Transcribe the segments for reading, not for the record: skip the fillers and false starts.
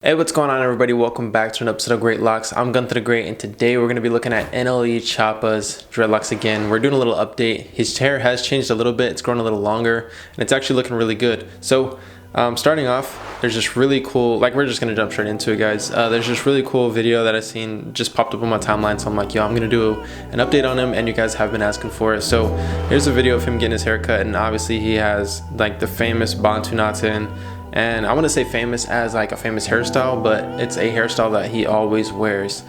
Hey, what's going on, everybody? Welcome back to an episode of Great Locks. I'm Gunther the Great, and today we're going to be looking at NLE Choppa's dreadlocks again. We're doing a little update. His hair has changed a little bit. It's grown a little longer, and it's actually looking really good. So, starting off, there's this really cool, we're just going to jump straight into it, guys. There's this really cool video that I seen just popped up on my timeline, so I'm like, yo, I'm going to do an update on him, and you guys have been asking for it. So, here's a video of him getting his hair cut, and obviously he has, the famous Bantu knots in. And I want to say famous as a famous hairstyle, but it's a hairstyle that he always wears.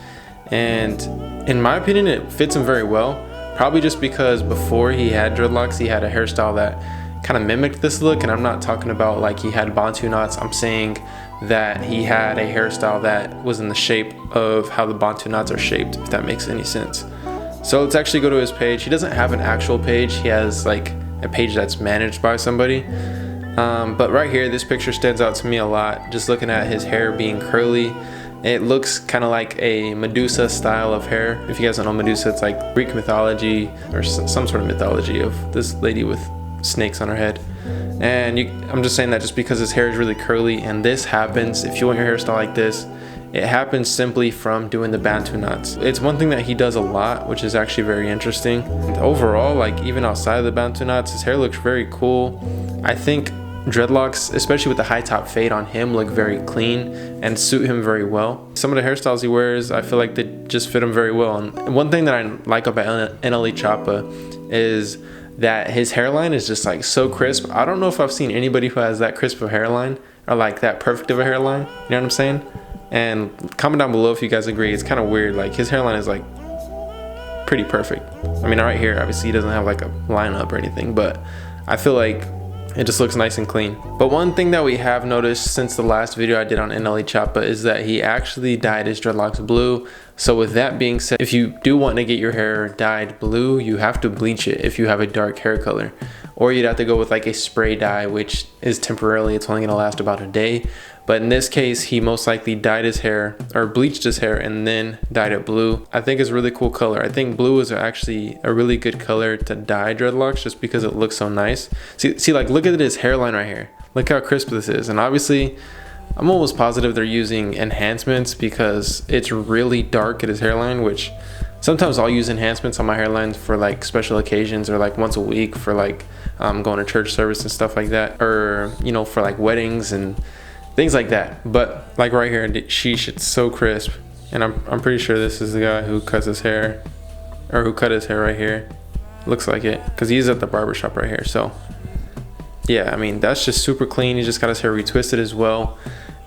And in my opinion, it fits him very well. Probably just because before he had dreadlocks, he had a hairstyle that kind of mimicked this look. And I'm not talking about he had Bantu knots. I'm saying that he had a hairstyle that was in the shape of how the Bantu knots are shaped, if that makes any sense. So let's actually go to his page. He doesn't have an actual page. He has a page that's managed by somebody. But right here, this picture stands out to me a lot. Just looking at his hair being curly, it looks kind of like a Medusa style of hair. If you guys don't know Medusa, it's like Greek mythology or some sort of mythology of this lady with snakes on her head. And I'm just saying that just because his hair is really curly, and this happens, if you want your hairstyle like this, it happens simply from doing the Bantu knots. It's one thing that he does a lot, which is actually very interesting. And overall, even outside of the Bantu knots, his hair looks very cool. I think dreadlocks, especially with the high top fade on him, look very clean and suit him very well. Some of the hairstyles he wears, I feel like they just fit him very well. And one thing that I like about NLE Choppa is that his hairline is just so crisp. I don't know if I've seen anybody who has that crisp of a hairline or that perfect of a hairline. You know what I'm saying? And comment down below if you guys agree. It's kind of weird. His hairline is pretty perfect. I mean, right here, obviously he doesn't have a lineup or anything, but I feel like it just looks nice and clean. But one thing that we have noticed since the last video I did on NLE Choppa is that he actually dyed his dreadlocks blue. So with that being said, if you do want to get your hair dyed blue, you have to bleach it if you have a dark hair color. Or you'd have to go with a spray dye, which is temporarily, it's only going to last about a day. But in this case, he most likely dyed his hair or bleached his hair and then dyed it blue. I think it's a really cool color. I think blue is actually a really good color to dye dreadlocks just because it looks so nice. See, look at his hairline right here. Look how crisp this is. And obviously, I'm almost positive they're using enhancements because it's really dark at his hairline, which sometimes I'll use enhancements on my hairline for special occasions or once a week for going to church service and stuff like that, or for weddings and things like that. But right here, sheesh, it's so crisp. And I'm pretty sure this is the guy who cuts his hair, or who cut his hair right here. Looks like it, because he's at the barber shop right here. So yeah, I mean, that's just super clean. He just got his hair retwisted as well,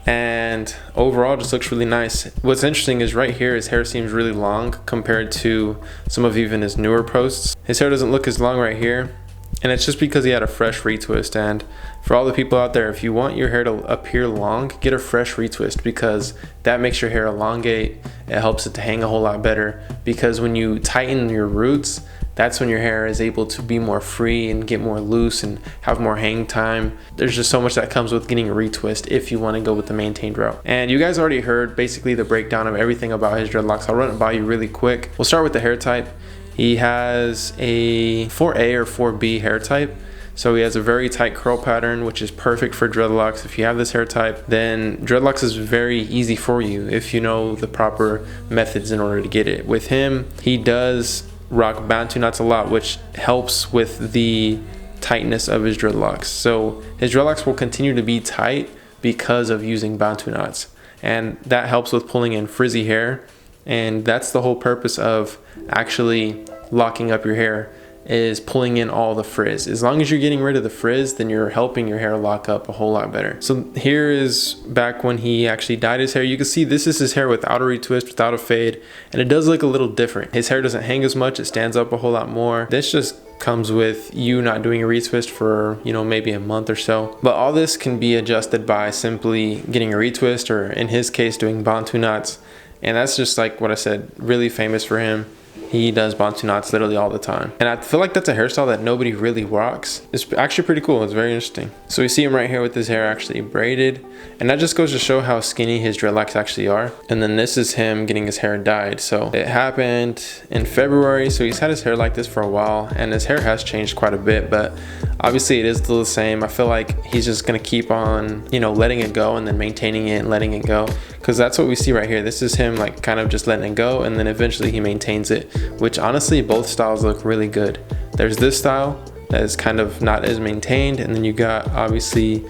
and overall just looks really nice. What's interesting is right here, his hair seems really long compared to some of even his newer posts. His hair doesn't look as long right here, and it's just because he had a fresh retwist. And for all the people out there, if you want your hair to appear long, get a fresh retwist, because that makes your hair elongate. It helps it to hang a whole lot better, because when you tighten your roots, that's when your hair is able to be more free and get more loose and have more hang time. There's just so much that comes with getting a retwist if you want to go with the maintained route. And you guys already heard basically the breakdown of everything about his dreadlocks. I'll run it by you really quick. We'll start with the hair type. He has a 4A or 4B hair type. So he has a very tight curl pattern, which is perfect for dreadlocks. If you have this hair type, then dreadlocks is very easy for you if you know the proper methods in order to get it. With him, he does rock Bantu knots a lot, which helps with the tightness of his dreadlocks. So his dreadlocks will continue to be tight because of using Bantu knots, and that helps with pulling in frizzy hair. And that's the whole purpose of actually locking up your hair, is pulling in all the frizz. As long as you're getting rid of the frizz, then you're helping your hair lock up a whole lot better. So here is back when he actually dyed his hair. You can see this is his hair without a retwist, without a fade, and it does look a little different. His hair doesn't hang as much, it stands up a whole lot more. This just comes with you not doing a retwist for maybe a month or so. But all this can be adjusted by simply getting a retwist, or in his case doing Bantu knots. And that's just what I said, really famous for him. he does bantu knots literally all the time. And I feel like that's a hairstyle that nobody really rocks. It's actually pretty cool. It's very interesting. So we see him right here with his hair actually braided. And that just goes to show how skinny his dreadlocks actually are. And then this is him getting his hair dyed. So it happened in February. So he's had his hair like this for a while, and his hair has changed quite a bit, but obviously it is still the same. I feel like he's just gonna keep on, you know, letting it go and then maintaining it and letting it go, because that's what we see right here. This is him like kind of just letting it go, and then eventually he maintains it, which honestly both styles look really good. There's this style that is kind of not as maintained, and then you got obviously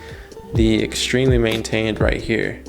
the extremely maintained right here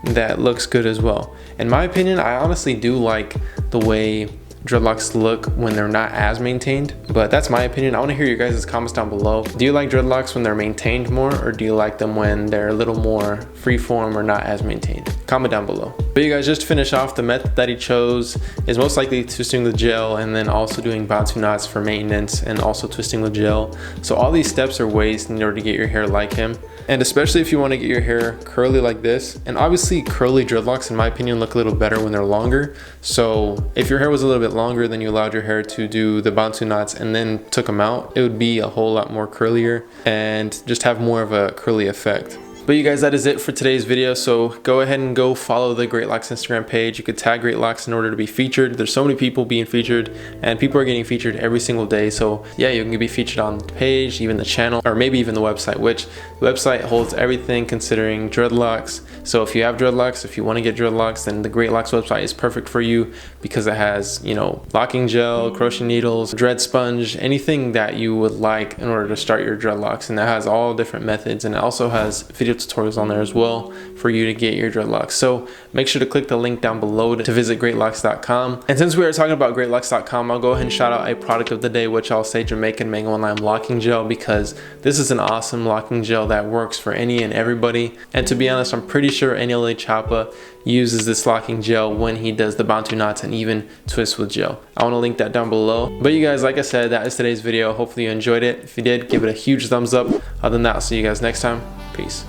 that looks good as well. In my opinion, I honestly do like the way dreadlocks look when they're not as maintained, but that's my opinion. I want to hear your guys' comments down below. Do you like dreadlocks when they're maintained more, or do you like them when they're a little more freeform or not as maintained? Comment down below. But you guys, just to finish off, the method that he chose is most likely twisting with gel, and then also doing bantu knots for maintenance, and also twisting with gel. So all these steps are ways in order to get your hair like him. And especially if you want to get your hair curly like this, and obviously curly dreadlocks in my opinion look a little better when they're longer. So if your hair was a little bit longer, then you allowed your hair to do the bantu knots and then took them out, it would be a whole lot more curlier and just have more of a curly effect. But you guys, that is it for today's video. So go ahead and go follow the Great Locks Instagram page. You could tag Great Locks in order to be featured. There's so many people being featured, and people are getting featured every single day. So yeah, you can be featured on the page, even the channel, or maybe even the website, which the website holds everything considering dreadlocks. So if you have dreadlocks, if you want to get dreadlocks, then the Great Locks website is perfect for you, because it has, you know, locking gel, crochet needles, dread sponge, anything that you would like in order to start your dreadlocks. And that has all different methods, and it also has video tutorials on there as well for you to get your dreadlocks. So make sure to click the link down below to visit greatlocks.com. And since we are talking about greatlocks.com, I'll go ahead and shout out a product of the day, which I'll say Jamaican Mango and Lime Locking Gel, because this is an awesome locking gel that works for any and everybody. And to be honest, I'm pretty sure NLE Choppa uses this locking gel when he does the bantu knots and even twists with gel. I want to link that down below. But you guys, like I said, that is today's video. Hopefully you enjoyed it. If you did, give it a huge thumbs up. Other than that, I'll see you guys next time. Peace.